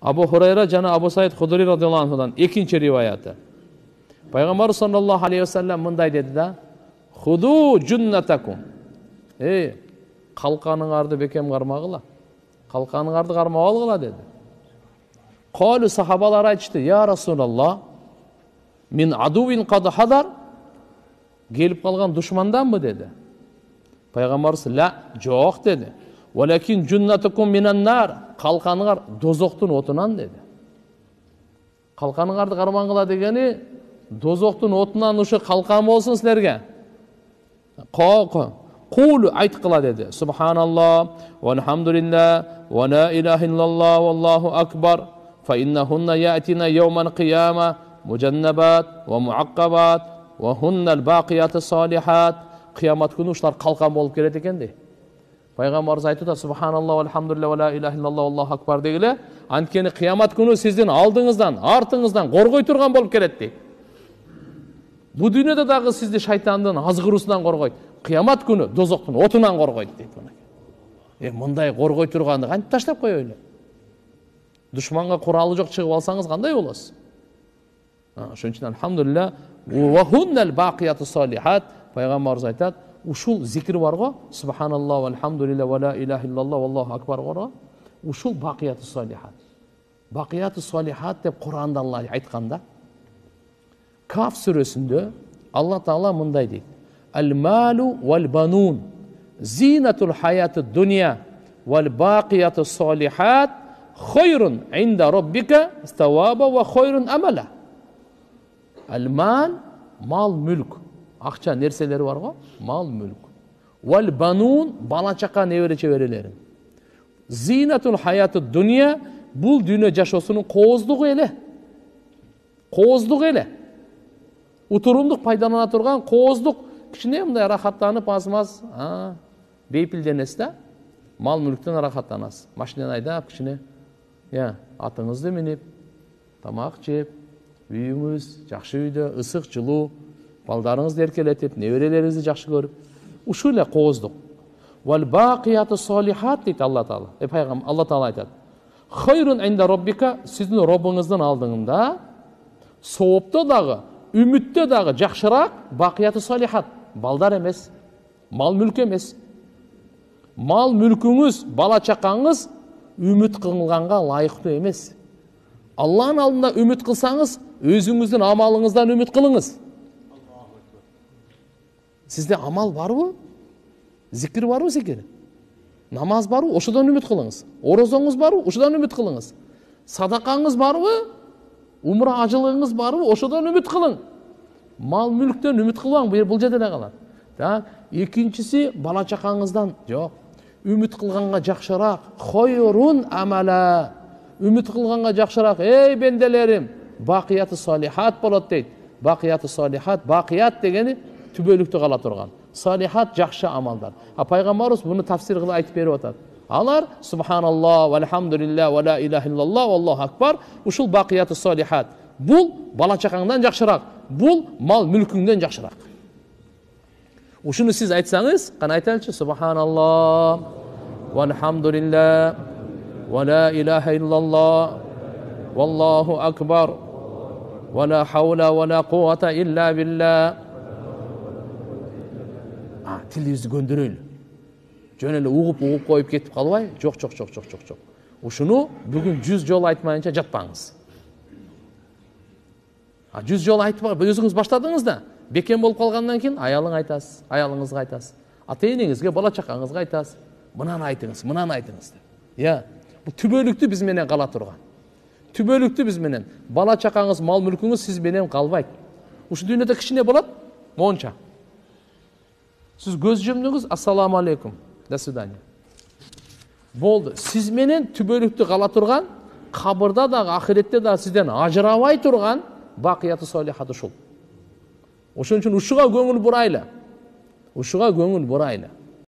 Abu Hurayra жана Abu Said Худри радиаллаху анхудан экинчи риваяты. Пайгамбар саллаллаху алейхи ва саллям мындай деди да: "Худу джуннатакум." Калканыңарды бекем кармагыла. Калканыңарды кармап алгыла деди. Калу сахабалар айтышты: "Я Расулаллах, мин адувин кад хадар." Келип калган душманданбы деди. Пайгамбар ла, жок деди. "Валакин джуннатакум минан нар." Калканыңар дозоктун отунан деди. Калканыңарды кармаңгыла дегени дозоктун отунан ушу калкан болсун силерге. Кулу айткыла деди. Субханаллах, вальхамдулиллах, ва ла илаха иллаллах, валлаху акбар. Фа иннахунна я'тина йаумал қияма мужаннабат ва муаққабат ва хуннал бақияту салихат. Қиямат күнү ушулар калкан болуп келет экен дейт. Пайгамбарыбыз айтып атат: Субханаллах, вальхамдулиллах, ва ла илаха иллаллах, валлаху акбар дегиле. Анткени кыямат күнү сиздин алдыңыздан, артыңыздан коргой турган болуп келет дейт. Бу дүйнөдө дагы сизди шайтандын азгыруусунан коргойт. Кыямат күнү дозоктун отунан коргойт дейт. Мындай коргой турганды кантип таштап коёйлу? Душманга куралы жок чыгып алсаңыз кандай болосуз? Ошон үчүн алхамдулилlah, ва хуннал бақияту салихат. Пайгамбарыбыз айтат, ушул зикир барго, субханаллах, вальхамдулилlah, ва ла илаха иллаллах, валлаху акбар барго, ушул бақияту салихат. Бақияту салихат деп Куранда Алла айтканда, Каф сүрөсүндө Алла Таала мындай дейт: "Ал-малу вал-банун зинатул хаятид дунья вал-бақияту салихат хойрун инда роббика ставаба ва хойрун амала." Ал-мал, мал мүлк, акча нерселери барго, мал мүлк. Вал-банун, бала чака небере чеберелери. Зинатул хаятид дунья, бул дүйнө жашоосунун кооздугу эле. Кооздугу эле. Утурумдук пайдалана турган кооздук, кичине мындай рахаттанып аз-маз, бейпилденесиз да. Мал мүлктөн рахаттанасыз. Машинаны айдап кичине, атыңызды минип, тамак жеп, үйүңүз жакшы үйдө, ысык, жылуу, балдарыңызды эркелетип, неберелериңизди жакшы көрүп, ушул эле кооздук. Вал бақияту салихат дейт Алла Таала. Пайгамбар Алла Таала айтат: "Хойрун инда роббика", сиздин Роббуңуздун алдыңында соопто дагы, үмүттө дагы жакшыраак бақияту салихат, балдар эмес, мал мүлк эмес. Мал мүлкүңүз, бала чакаңыз үмүт кылганга лайыктуу эмес. Алланын алдында үмүт кылсаңыз, өзүңүздүн амалыңыздан үмүт кылыңыз. Сизде амал барбы? Зикир барбы, зикир? Намаз барбы? Ошодон үмүт кылыңыз. Орозоңуз барбы? Ошодон үмүт кылыңыз. Садакаңыз барбы? Умра ажылыгыңыз барбы? Ошодон үмүт кылың. Мал мүлктөн үмүт кылбаң, бул жерде эле калат. Экинчиси, бала чакаңыздан жок. Үмүт кылганга жакшыраак, хойрун амала. Үмүт кылганга жакшыраак, эй бенделерим, бақияту салихат болот дейт. Бақияту салихат, бақият дегени түбөлүктө кала турган. Салихат жакшы амалдар. Пайгамбарыбыз буну тафсир кылып айтып берип атат. Алар субханаллах, вальхамдулиллах, ва ла илаха иллаллах, валлаху акбар, ушул бақияту салихат. Бул бала чакаңдан жакшыраак, бул мал мүлкүңдөн жакшыраак. Ушуну сиз айтсаңыз, кана айтайлычы: субханаллах, вальхамдулиллах, ва ла илаха иллаллах, валлаху акбар, ва ла хаула ва ла куввата илля билля. Тилибизди көндүрөйлү. Жөн эле угуп коюп кетип калбай, жок. Ушуну бүгүн 100 жолу айтмайынча жатпаңыз. 100 жолу айтып өзүңүз баштадыңыз да, бекем болуп калгандан кийин аялыңа айтасыз, аялыңызга айтасыз, ата-энеңизге, бала чакаңызга айтасыз. Мынаны айтыңыз, мынаны айтыңыз деп. Бул түбөлүктүү биз менен кала турган. Түбөлүктүү биз менен. Бала чакаңыз, мал мүлкүңүз сиз менен калбайт. Ушу дүйнөдө кичине болот, монча. Сиз көз жумдуңуз, ассаламу алейкум, до свидания. Болду. Сиз менен түбөлүктүү кала турган, кабырда дагы, ахиретте дагы сизден ажырабай турган бақияту салихат ушул. Ошон үчүн ушуга көңүл бурайлы. Ушуга көңүл бурайлы.